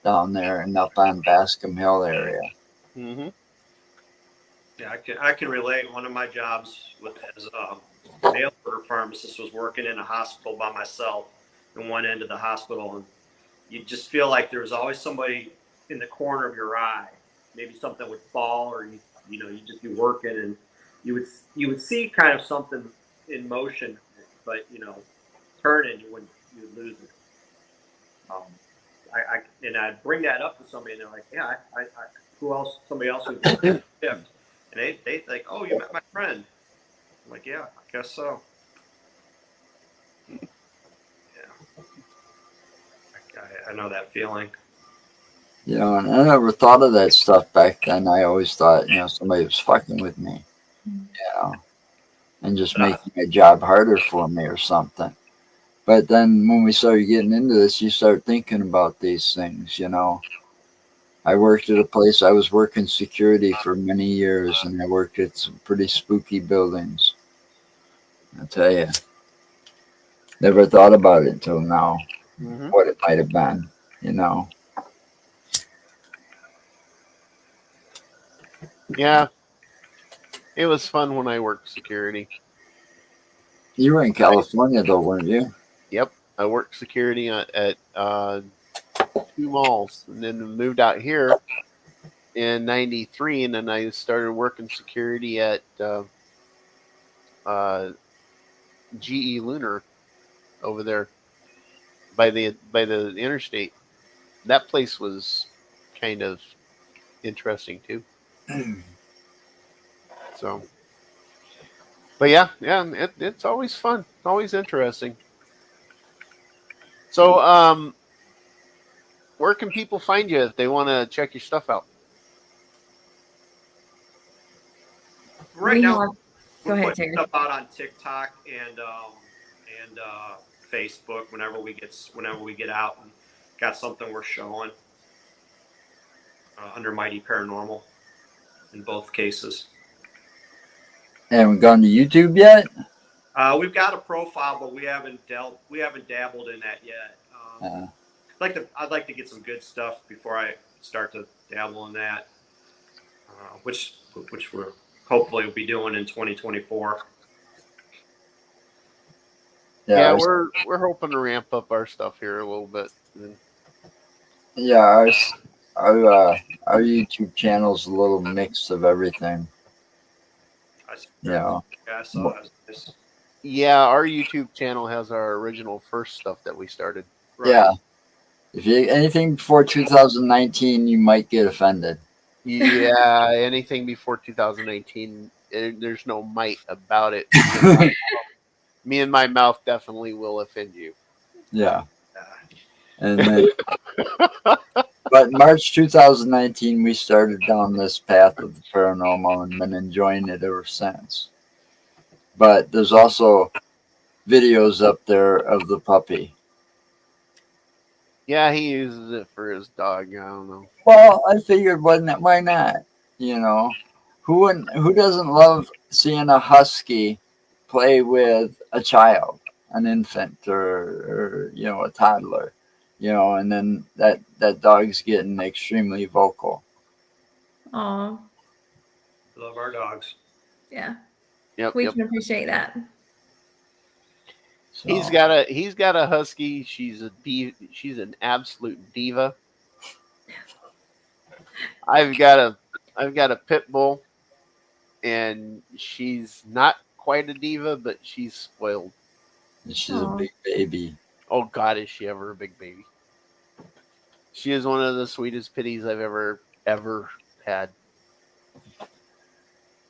down there and up on Bascom Hill area. Mm-hmm. Yeah, I can relate. One of my jobs as a mail order pharmacist was working in a hospital by myself in one end of the hospital, and you just feel like there was always somebody in the corner of your eye. Maybe something would fall, or you'd just be working, and you would see kind of something in motion, but turn and you would lose it. And I bring that up to somebody, and they're like, "Yeah, who else? Somebody else who's working shift." And they think, "Oh, you met my friend." I'm like, "Yeah, I guess so." Yeah. I know that feeling. You know, and I never thought of that stuff back then. I always thought, somebody was fucking with me, and just making my job harder for me or something. But then when we started getting into this, you start thinking about these things, I worked at a place, I was working security for many years, and I worked at some pretty spooky buildings. I tell you, never thought about it until now, Mm-hmm. what it might have been. Yeah, it was fun when I worked security. You were in California, though, weren't you? Yep, I worked security at two malls, and then moved out here in '93, and then I started working security at uh, GE Lunar over there by the interstate. That place was kind of interesting too. So, but yeah, it's always fun, always interesting. So, where can people find you if they want to check your stuff out? Right We now, have. Go we're ahead, putting Terry. stuff out on TikTok and Facebook whenever we get out and got something we're showing under Mighty Paranormal in both cases. Haven't gone to YouTube yet? We've got a profile, but we haven't dabbled in that yet. Uh, I'd like to get some good stuff before I start to dabble in that, which we're hopefully will be doing in 2024. Yeah, our, we're hoping to ramp up our stuff here a little bit. yeah, our YouTube channel's a little mix of everything. I see. Yeah. Yeah, I saw this. Yeah, our YouTube channel has our original first stuff that we started. Right. Yeah. If you anything before 2019, you might get offended. Yeah, anything before 2018, there's no might about it. Me and my mouth definitely will offend you. Yeah. Yeah. And then, but March 2019, we started down this path of the paranormal and been enjoying it ever since. But there's also videos up there of the puppy. Yeah, he uses it for his dog. I don't know. Well, I figured, why not? Who doesn't love seeing a husky play with a child, an infant, or a toddler, and then that dog's getting extremely vocal. Oh, Love our dogs. yeah. Yep, We yep. can appreciate that. So He's got a husky. She's an absolute diva. I've got a pit bull, and she's not quite a diva, but she's spoiled. she's a Oh, big baby. Oh God, is she ever a big baby? She is one of the sweetest pitties I've ever had.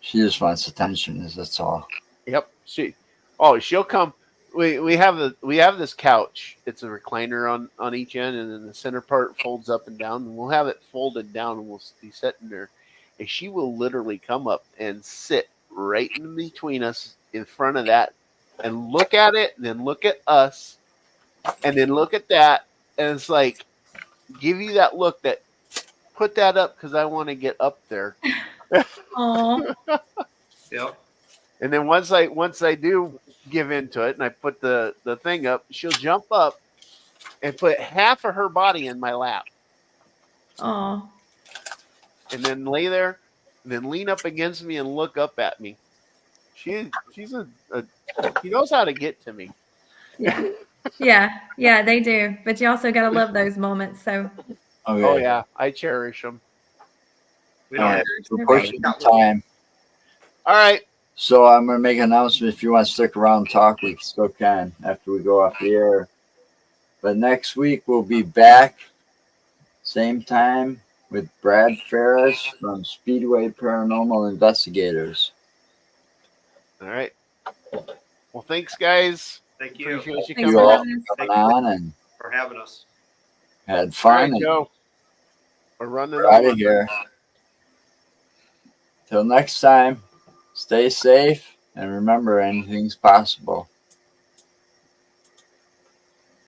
She just wants attention. That's all. Yep. She'll come. We have this couch. It's a recliner on each end, and then the center part folds up and down. And we'll have it folded down, and we'll be sitting there, and she will literally come up and sit right in between us in front of that, and look at it, and then look at us, and then look at that, and it's like give you that look that put that up because I want to get up there. oh, Yep. And then once I do give into it and I put the thing up, she'll jump up and put half of her body in my lap, oh, and then lay there, and then lean up against me and look up at me. She's she knows how to get to me. yeah. Yeah, they do. But you also got to love those moments. So, Okay. Oh yeah, I cherish them. We All don't right. have We're they're pushing great. the time. All right. So I'm going to make an announcement. If you want to stick around and talk, we still can after we go off the air. But next week we'll be back, same time, with Brad Ferris from Speedway Paranormal Investigators. All right. Well, thanks, guys. Thank you Appreciate you Thanks coming for You all out. having us. coming on, and for having us. Had All fun. right, And Joe. We're running we're out over. of here. Till next time, stay safe and remember anything's possible.